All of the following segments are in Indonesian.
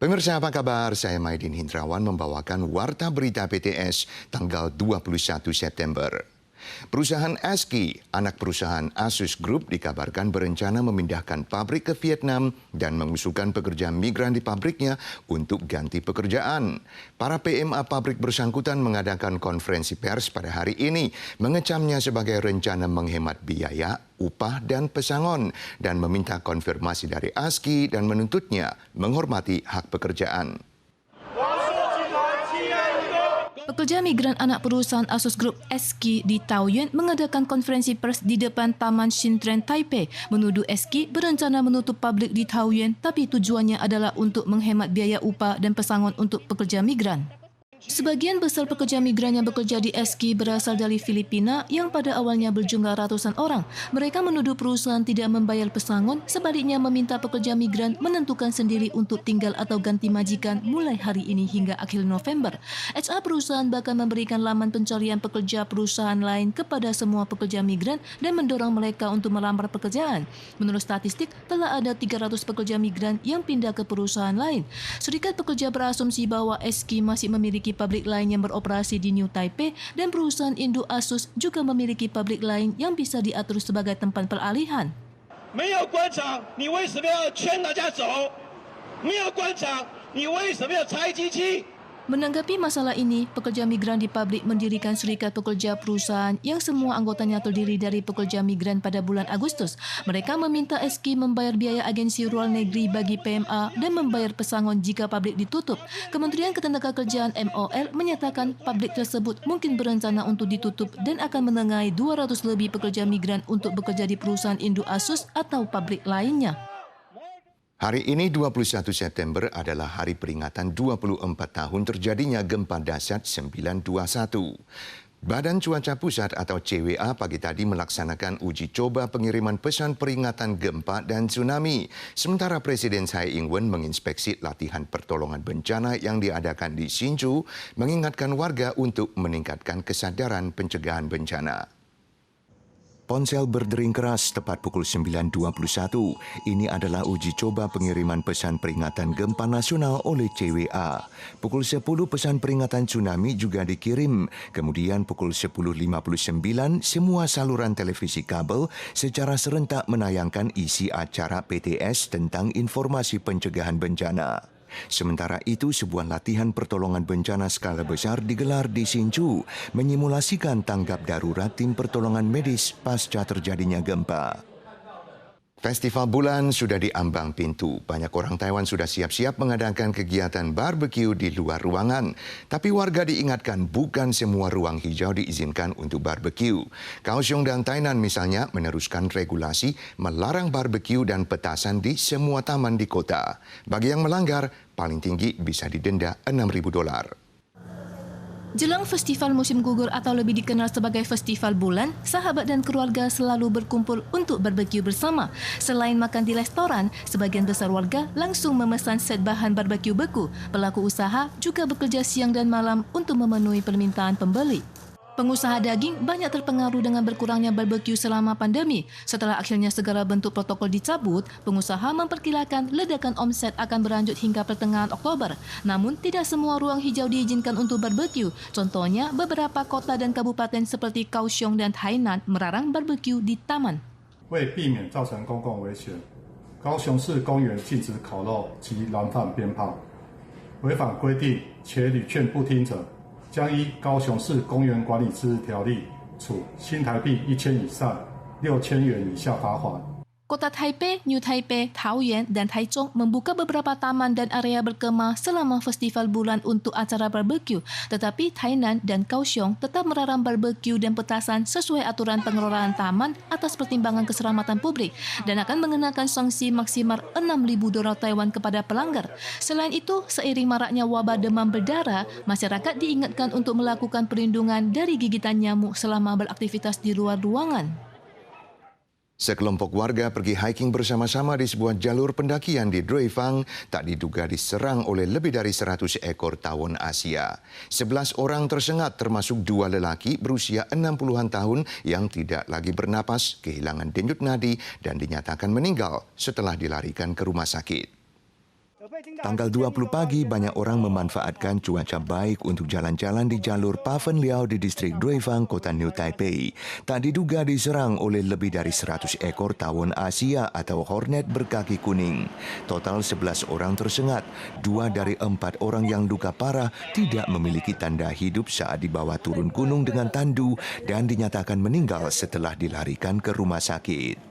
Pemirsa apa kabar? Saya Maidin Hindrawan membawakan Warta Berita PTS tanggal 21 September. Perusahaan ASKI, anak perusahaan Asus Group, dikabarkan berencana memindahkan pabrik ke Vietnam dan mengusulkan pekerja migran di pabriknya untuk ganti pekerjaan. Para PMA pabrik bersangkutan mengadakan konferensi pers pada hari ini, mengecamnya sebagai rencana menghemat biaya, upah dan pesangon, dan meminta konfirmasi dari ASKI dan menuntutnya menghormati hak pekerjaan. Pekerja migran anak perusahaan Asus Group ASKI di Taoyuan mengadakan konferensi pers di depan Taman Shintrend Taipei menuduh ASKI berencana menutup pabrik di Taoyuan, tapi tujuannya adalah untuk menghemat biaya upah dan pesangon untuk pekerja migran. Sebagian besar pekerja migran yang bekerja di ASKI berasal dari Filipina yang pada awalnya berjumlah ratusan orang. Mereka menuduh perusahaan tidak membayar pesangon, sebaliknya meminta pekerja migran menentukan sendiri untuk tinggal atau ganti majikan mulai hari ini hingga akhir November. HR perusahaan bahkan memberikan laman pencarian pekerja perusahaan lain kepada semua pekerja migran dan mendorong mereka untuk melamar pekerjaan. Menurut statistik, telah ada 300 pekerja migran yang pindah ke perusahaan lain. Serikat Pekerja berasumsi bahwa ASKI masih memiliki pabrik lain yang beroperasi di New Taipei dan perusahaan induk Asus juga memiliki pabrik lain yang bisa diatur sebagai tempat peralihan. Menanggapi masalah ini, pekerja migran di pabrik mendirikan serikat pekerja perusahaan yang semua anggotanya terdiri dari pekerja migran pada bulan Agustus. Mereka meminta ASKI membayar biaya agensi luar negeri bagi PMA dan membayar pesangon jika pabrik ditutup. Kementerian Ketenagakerjaan MOL menyatakan pabrik tersebut mungkin berencana untuk ditutup dan akan menengahi 200 lebih pekerja migran untuk bekerja di perusahaan induk Asus atau pabrik lainnya. Hari ini 21 September adalah hari peringatan 24 tahun terjadinya gempa dahsyat 921. Badan Cuaca Pusat atau CWA pagi tadi melaksanakan uji coba pengiriman pesan peringatan gempa dan tsunami. Sementara Presiden Tsai Ing-wen menginspeksi latihan pertolongan bencana yang diadakan di Hsinchu, mengingatkan warga untuk meningkatkan kesadaran pencegahan bencana. Ponsel berdering keras tepat pukul 9.21. Ini adalah uji coba pengiriman pesan peringatan gempa nasional oleh CWA. Pukul 10 pesan peringatan tsunami juga dikirim. Kemudian pukul 10.59 semua saluran televisi kabel secara serentak menayangkan isi acara PTS tentang informasi pencegahan bencana. Sementara itu, sebuah latihan pertolongan bencana skala besar digelar di Hsinchu, menyimulasikan tanggap darurat tim pertolongan medis pasca terjadinya gempa. Festival bulan sudah di ambang pintu. Banyak orang Taiwan sudah siap-siap mengadakan kegiatan barbeque di luar ruangan. Tapi warga diingatkan bukan semua ruang hijau diizinkan untuk barbeque. Kaohsiung dan Tainan misalnya meneruskan regulasi melarang barbeque dan petasan di semua taman di kota. Bagi yang melanggar, paling tinggi bisa didenda $6.000. Jelang festival musim gugur atau lebih dikenal sebagai festival bulan, sahabat dan keluarga selalu berkumpul untuk barbeque bersama. Selain makan di restoran, sebagian besar warga langsung memesan set bahan barbeque beku. Pelaku usaha juga bekerja siang dan malam untuk memenuhi permintaan pembeli. Pengusaha daging banyak terpengaruh dengan berkurangnya barbeque selama pandemi. Setelah akhirnya segala bentuk protokol dicabut, pengusaha memperkirakan ledakan omset akan berlanjut hingga pertengahan Oktober. Namun, tidak semua ruang hijau diizinkan untuk barbeque. Contohnya, beberapa kota dan kabupaten seperti Kaohsiung dan Tainan melarang barbeque di taman. 为避免造成公共危险，高雄市公园禁止烤肉及燃放鞭炮。违反规定且屡劝不听者，将依高雄市公园管理之条例处新台币1000以上6000元以下罚款。 Kota Taipei, New Taipei, Taoyuan, dan Taichung membuka beberapa taman dan area berkemah selama festival bulan untuk acara barbeque. Tetapi Tainan dan Kaohsiung tetap melarang barbeque dan petasan sesuai aturan pengelolaan taman atas pertimbangan keselamatan publik dan akan mengenakan sanksi maksimal $6.000 Taiwan kepada pelanggar. Selain itu, seiring maraknya wabah demam berdarah, masyarakat diingatkan untuk melakukan perlindungan dari gigitan nyamuk selama beraktivitas di luar ruangan. Sekelompok warga pergi hiking bersama-sama di sebuah jalur pendakian di Druifang tak diduga diserang oleh lebih dari 100 ekor tawon Asia. 11 orang tersengat termasuk 2 lelaki berusia 60-an tahun yang tidak lagi bernapas, kehilangan denyut nadi dan dinyatakan meninggal setelah dilarikan ke rumah sakit. Tanggal 20 pagi, banyak orang memanfaatkan cuaca baik untuk jalan-jalan di jalur Paven Liao di distrik Duifang, kota New Taipei. Tak diduga diserang oleh lebih dari 100 ekor tawon Asia atau hornet berkaki kuning. Total 11 orang tersengat. 2 dari 4 orang yang luka parah tidak memiliki tanda hidup saat dibawa turun gunung dengan tandu dan dinyatakan meninggal setelah dilarikan ke rumah sakit.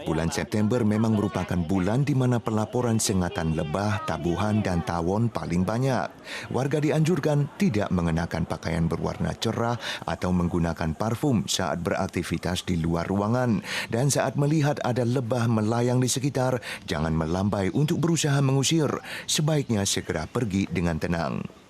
Bulan September memang merupakan bulan di mana pelaporan sengatan lebah, tabuhan dan tawon paling banyak. Warga dianjurkan tidak mengenakan pakaian berwarna cerah atau menggunakan parfum saat beraktivitas di luar ruangan. Dan saat melihat ada lebah melayang di sekitar, jangan melambai untuk berusaha mengusir. Sebaiknya segera pergi dengan tenang.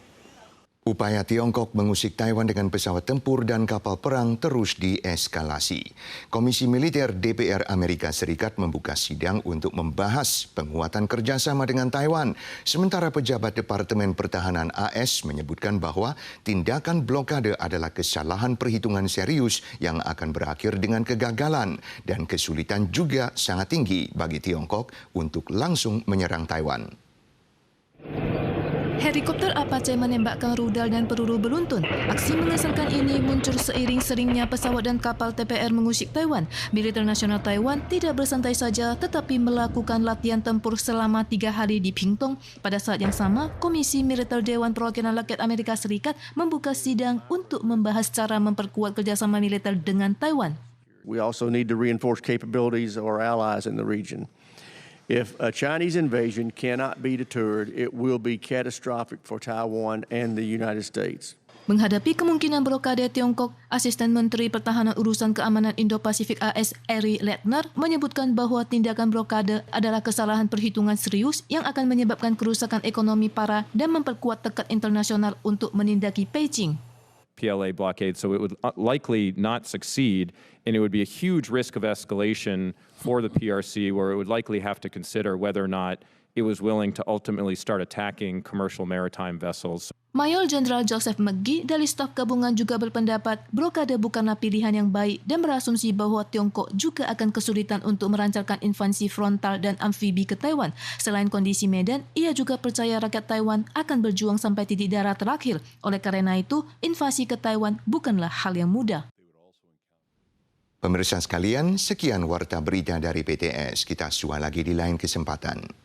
Upaya Tiongkok mengusik Taiwan dengan pesawat tempur dan kapal perang terus dieskalasi. Komisi Militer DPR Amerika Serikat membuka sidang untuk membahas penguatan kerjasama dengan Taiwan. Sementara pejabat Departemen Pertahanan AS menyebutkan bahwa tindakan blokade adalah kesalahan perhitungan serius yang akan berakhir dengan kegagalan dan kesulitan juga sangat tinggi bagi Tiongkok untuk langsung menyerang Taiwan. Helikopter Apache menembakkan rudal dan peluru beruntun. Aksi mengesankan ini muncul seiring seringnya pesawat dan kapal TPR mengusik Taiwan. Militer Nasional Taiwan tidak bersantai saja tetapi melakukan latihan tempur selama 3 hari di Pingtung. Pada saat yang sama, Komisi Militer Dewan Perwakilan Rakyat Amerika Serikat membuka sidang untuk membahas cara memperkuat kerjasama militer dengan Taiwan. We also need to reinforce capabilities of our allies in the region. If a Chinese invasion cannot be deterred, it will be catastrophic for Taiwan and the United States. Menghadapi kemungkinan blokade Tiongkok, Asisten Menteri Pertahanan Urusan Keamanan Indo-Pasifik AS Eri Ledner menyebutkan bahwa tindakan blokade adalah kesalahan perhitungan serius yang akan menyebabkan kerusakan ekonomi parah dan memperkuat tekad internasional untuk menindaki Beijing. PLA blockade, so it would likely not succeed, and it would be a huge risk of escalation for the PRC, where it would likely have to consider whether or not it was willing to ultimately start attacking commercial maritime vessels. Mayor Jenderal Joseph McGee dari staf gabungan juga berpendapat blokade bukanlah pilihan yang baik dan berasumsi bahwa Tiongkok juga akan kesulitan untuk melancarkan invasi frontal dan amfibi ke Taiwan. Selain kondisi medan, ia juga percaya rakyat Taiwan akan berjuang sampai titik darah terakhir. Oleh karena itu, invasi ke Taiwan bukanlah hal yang mudah. Pemirsa sekalian, sekian warta berita dari PTS. Kita jumpa lagi di lain kesempatan.